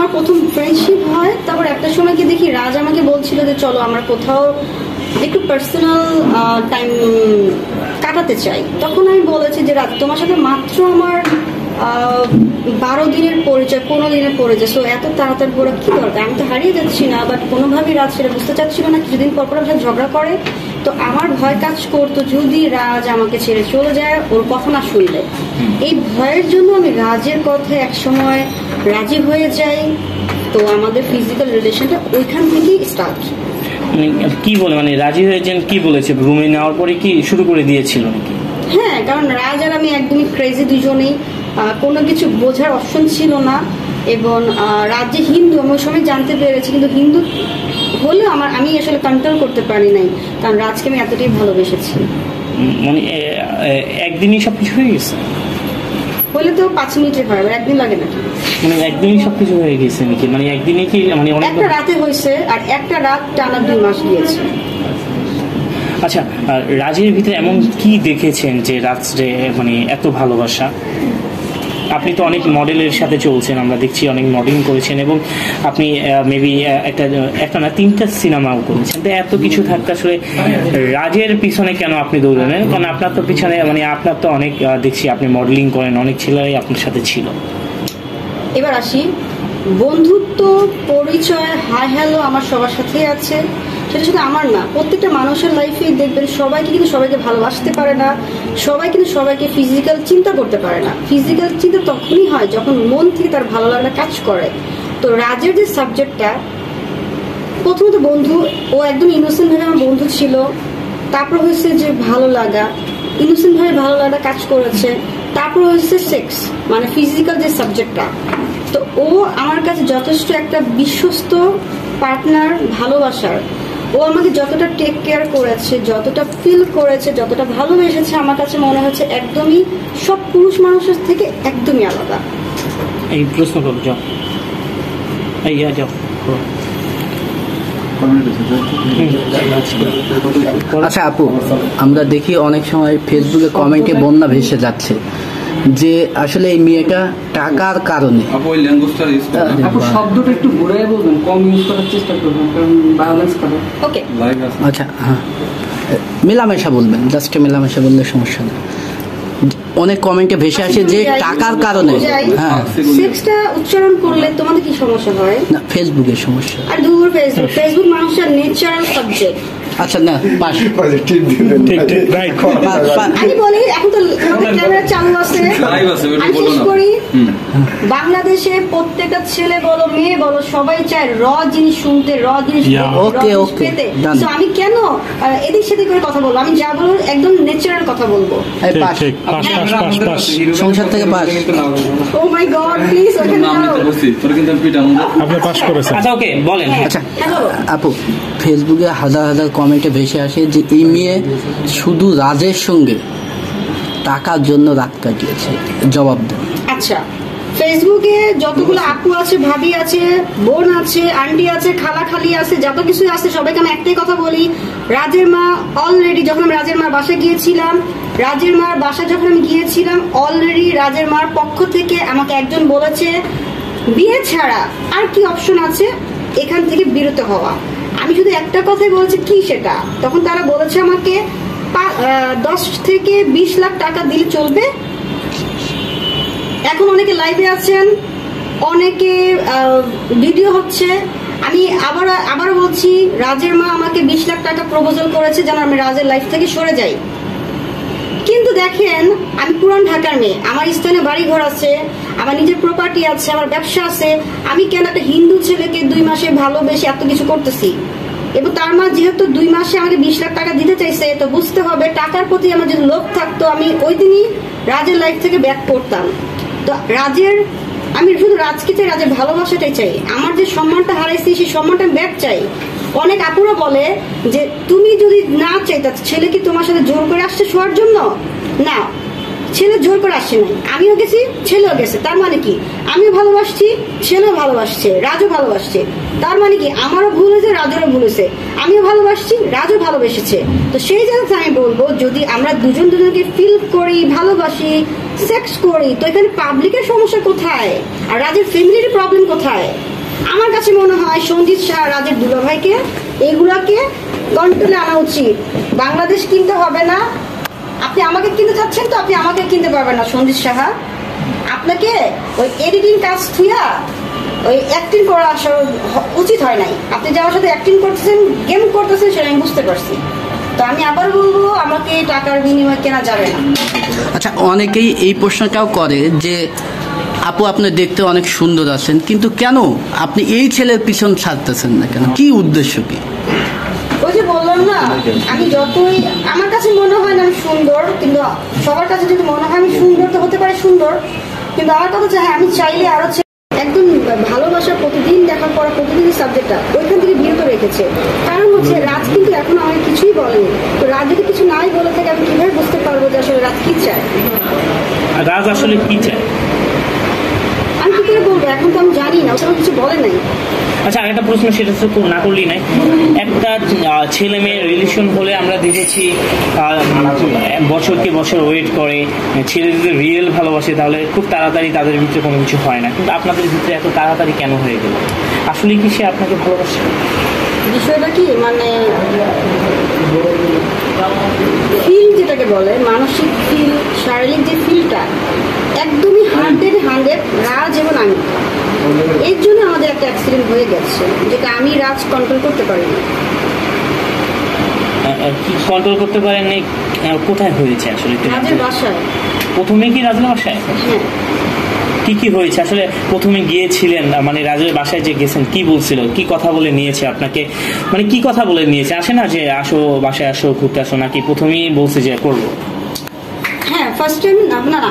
আমার প্রথম ফ্রেন্ডশিপ হয়, তারপর একটা সময় কি দেখি রাজ আমাকে বলছিল যে চলো আমরা কোথাও একটু পার্সোনাল টাইম কাটাতে চাই। তখন আমি বলেছি যে রাজ তোমার সাথে মাত্র আমার 12 দিনের পরিচয়, 15 দিনের পরিচয়, সো এত তাড়াতাড়ি করে কি দরকার, আমি তো হারিয়ে যাচ্ছি না। বাট কোনোভাবেই রাজ সেটা বুঝতে চাচ্ছিল না। কিছুদিন পর আমার সাথে ঝগড়া করে, তো আমার ভয় কাজ করতো যদি রাজ আমাকে ছেড়ে চলে যায় ওর কথা না শুনলে। এই ভয়ের জন্য আমি রাজের কথায় একসময় রাজি হয়ে যাই। তো আমাদের ফিজিক্যাল রিলেশনটা ওইখান থেকেই স্টার্ট। কি বলে মানে রাজি হয়েছেন কি বলেছে, রুমে নেওয়ার পরে কি শুরু করে দিয়েছিল নাকি? হ্যাঁ, কারণ রাজ আর আমি একদমই ক্রেজি দুজনেই, কোনো কিছু বোঝার অপশন ছিল না। এবং রাজ যে হিন্দু আমি ওই সময় জানতে পেরেছি, কিন্তু হিন্দু হলেও আমি আসলে কন্ট্রোল করতে পারি নাই, কারণ রাজকে আমি এতটাই ভালোবেসেছি। মানে একদিনই সবকিছু হয়ে গেছে? হলে তো 5 মিনিটে হয়, একদিন লাগে না। মানে একদিনই সবকিছু হয়ে গেছে নাকি? মানে একদিনই কি মানে একটা রাতে হয়েছে, আর একটা রাত টানা 2 মাস গিয়েছে। আচ্ছা, রাজের ভিতরে এমন কি দেখেছেন যে রাজ যে মানে এত ভালোবাসা? আপনি তো অনেক মডেলের সাথে চলছেন, আমরা দেখছি অনেক মডেলিং করেছেন, এবং আপনি মেবি একটা না 3টা সিনেমাও করেছেন। তো এত কিছু থাকতে আসলে রাজের পিছনে কেন আপনি দৌড়ালেন? কারণ আপনার তো পিছনে মানে আপনার তো অনেক দেখছি আপনি মডেলিং করেন, অনেক ছেলেরাই আপনার সাথে ছিল। এবার আসি, বন্ধুত্ব পরিচয় হাই হ্যালো আমার সবার সাথেই আছে। সেটা শুধু আমার না, প্রত্যেকটা মানুষের লাইফেই দেখবেন সবাইকে কিন্তু সবাইকে ভালোবাসতে পারে না, সবাই কিন্তু সবাইকে ফিজিক্যাল চিন্তা করতে পারে না। ফিজিক্যাল চিন্তা তখনই হয় যখন মন থেকে তার ভালো লাগা কাজ করে। তো রাজের যে সাবজেক্টটা, প্রথমত বন্ধু, ও একদম ইনোসেন্ট ভাবে আমার বন্ধু ছিল। তারপর হয়েছে যে ভালো লাগা, ইনোসেন্ট ভাবে ভালো লাগা কাজ করেছে। তারপর হয়েছে সেক্স, মানে ফিজিক্যাল যে সাবজেক্টটা। তো ও আমার কাছে যথেষ্ট একটা বিশ্বস্ত পার্টনার, ভালোবাসার। ও আমাকে যতটা টেক কেয়ার করেছে, যতটা ফিল করেছে, যতটা ভালোবেসেছে, আমার কাছে মনে হচ্ছে একদমই সব পুরুষ মানুষের থেকে একদমই আলাদা। এই প্রশ্ন করো, যাও যাও। আচ্ছা আপু, আমরা দেখি অনেক সময় ফেসবুকে কমেন্টে বন্যা ভেসে যাচ্ছে যে আসলে এই মেয়েটা টাকার কারণে। আপু শব্দটা একটু ঘুরিয়ে বলবেন, কম ইউজ করার চেষ্টা করবেন, কারণ ব্যালেন্স করে। ওকে, আচ্ছা হ্যাঁ, মেলামেশা বলবেন, জাস্ট মেলামেশা বললে সমস্যা নেই। অনেক কমেন্টে ভেসে আসে যে টাকার কারণে। হ্যাঁ, সেক্সটা উচ্চারণ করলে তোমাদের কি সমস্যা হয়? না, ফেসবুকের সমস্যা। আর দূর ফেসবুক মানুষের ন্যাচারাল সাবজেক্ট। আচ্ছা না, পাস আমি বলি এখন তো আমাদের ক্যামেরা চালু আছে, আমি শেষ করি। বাংলাদেশে প্রত্যেকটা ছেলে বলো মেয়ে বলো সবাই চায় র জিনিস শুনতে, র জিনিস পেতে। তো আমি কেন এদিক সেদিক করে কথা বলবো? আমি যা বলবো একদম ন্যাচারাল কথা বলবো। সংসার থেকে pass. Oh my God, please ওকে নাও। আপনি পাস করেছেন? আচ্ছা ওকে বলেন। আচ্ছা আপু, ফেসবুকে হাজার হাজার কমেন্টে ভেসে আসে যে এই মেয়ে শুধু রাজের সঙ্গে টাকার জন্য রাত কাটিয়েছে, জবাব দেন। আচ্ছা, ফেসবুকে যতগুলো আপু আছে, ভাবি আছে, বোন আছে, আন্টি আছে, খালা খালি আছে, যত কিছু আছে সবাইকে আমি একটাই কথা বলি, রাজের মা অলরেডি, যখন আমি রাজের মার বাসায় গিয়েছিলাম, রাজের মার বাসায় যখন আমি গিয়েছিলাম, অলরেডি রাজের মার পক্ষ থেকে আমাকে একজন বলেছে বিয়ে ছাড়া আর কি অপশন আছে এখান থেকে বিরত হওয়া। আমি শুধু একটা কথাই বলেছি, কি সেটা? তখন তারা বলেছে আমাকে 10 থেকে 20 লাখ টাকা দিলে চলবে। এখন অনেকে লাইভে আছেন, অনেকে ভিডিও হচ্ছে। আমি আবারও বলছি, রাজের মা আমাকে 20 লাখ টাকা প্রপোজাল করেছে যেন আমি রাজের লাইফ থেকে সরে যাই। কিন্তু দেখেন, আমি পুরান ঢাকার মেয়ে, আমার স্থানে বাড়ি ঘর আছে, আমার নিজের প্রপার্টি আছে, আমার ব্যবসা আছে। আমি কেন একটা হিন্দু ছেলেকে 2 মাসে ভালোবেসে এত কিছু করতেছি? এবং তার মা যেহেতু 2 মাসে আমাকে 20 লাখ টাকা দিতে চাইছে, তো বুঝতে হবে টাকার প্রতি আমার যদি লোভ থাকতো আমি ওই দিনই রাজের লাইফ থেকে ব্যাক করতাম। তো আমি শুধু রাজকে চাই, রাজের ভালোবাসাটাই চাই। আমার যে সম্মানটা হারাইছি সেই সম্মানটা আমি ব্যাক চাই। অনেক আপুরা বলে যে তুমি যদি না চাইতা ছেলে কি তোমার সাথে জোর করে আসছে শোয়ার জন্য? না, ছেলে জোর করে আসছে না, আমিও গেছি, ছেলেও গেছে। তার মানে কি আমিও ভালোবাসছি, ছেলেও ভালোবাসছে, রাজও ভালোবাসছে। তার মানে কি আমারও ভুল হয়েছে, রাজেরও ভুল হয়েছে, আমিও ভালোবাসছি, রাজও ভালোবেসেছে। তো সেই জায়গাতে আমি বলবো, যদি আমরা দুজন দুজনকে ফিল করি, ভালোবাসি, সেক্স করি, তো এখানে পাবলিকের সমস্যা কোথায়? আর রাজের ফ্যামিলির প্রবলেম কোথায়? আমার কাছে মনে হয় সঞ্জিত শাহ রাজের দুলাভাইকে এগুলাকে কন্ট্রোলে আনা উচিত। বাংলাদেশ কিনতে হবে না, আপনি আমাকে কিনতে চাচ্ছেন তো আপনি আমাকে কিনতে পারবেন না সঞ্জিত সাহা। আপনাকে ওই এডিটিং কাজ থুয়া ওই অ্যাক্টিং করা আসা উচিত হয় নাই। আপনি যাওয়ার সাথে অ্যাক্টিং করতেছেন, গেম করতেছেন, সেটা আমি বুঝতে পারছি। তো আমি আবার বলবো, আমাকে টাকার বিনিময়ে কেনা যাবে না। আচ্ছা, অনেকেই এই প্রশ্নটাও করে যে আপু আপনি দেখতে অনেক সুন্দর আছেন, কিন্তু কেন আপনি এই ছেলের পিছন ছাড়তেছেন না কেন, কি উদ্দেশ্য কি? ওই যে বললাম না, আমি যতই আমার কাছে মনে হয় না আমি সুন্দর, কিন্তু সবার কাছে যদি মনে হয় আমি সুন্দর তো হতে পারে সুন্দর, কিন্তু আমার কথা হচ্ছে হ্যাঁ আমি চাইলে আরো একদম ভালোবাসা প্রতিদিন দেখার পর প্রতিদিনই সাবজেক্টটা ওইখান থেকে বিরত রেখেছে। কারণ হচ্ছে রাজ কিন্তু এখন আমাকে কিছুই বলেনি, তো রাজ যদি কিছু নাই বলে থাকে আমি কিভাবে বুঝতে পারবো যে আসলে রাজ কি চায়? রাজ আসলে কি চায় আমি কি করে বলবো, এখন তো আমি জানি না, ওটা কিছু বলে নাই। আচ্ছা, একটা প্রশ্ন, সেটা তো না করলেই নাই। একটা ছেলে মেয়ের রিলেশন হলে আমরা দেখেছি বছরকে বছর ওয়েট করে, ছেলে যদি রিয়েল ভালোবাসে তাহলে খুব তাড়াতাড়ি তাদের ভিতরে কোনো কিছু হয় না, কিন্তু আপনাদের ভিতরে এত তাড়াতাড়ি কেন হয়ে গেল? আসলে কি সে আপনাকে ভালোবাসে? বিষয়টা কি মানে ফিল যেটাকে বলে, মানসিক ফিল, শারীরিক যে ফিলটা একদমই 100 রাজ এবং আমি, এর জন্য আমাদের একটা অ্যাক্সিডেন্ট হয়ে গেছে, যেটা আমি রাজ কন্ট্রোল করতে পারিনি। কন্ট্রোল করতে পারেননি? কোথায় হয়েছে আসলে? রাজের বাসায়। প্রথমে কি রাজের বাসায়? হ্যাঁ। কি হয়েছে আসলে? প্রথমে গিয়েছিলেন, মানে রাজের বাসায় যে গেছেন, কি বলছিল, কি কথা বলে নিয়েছে আপনাকে, মানে কি কথা বলে নিয়েছে? আসে না যে আসো বাসায় আসো ঘুরতে আসো, নাকি প্রথমেই বলছে যে করবো? হ্যাঁ, ফার্স্ট টাইম আপনারা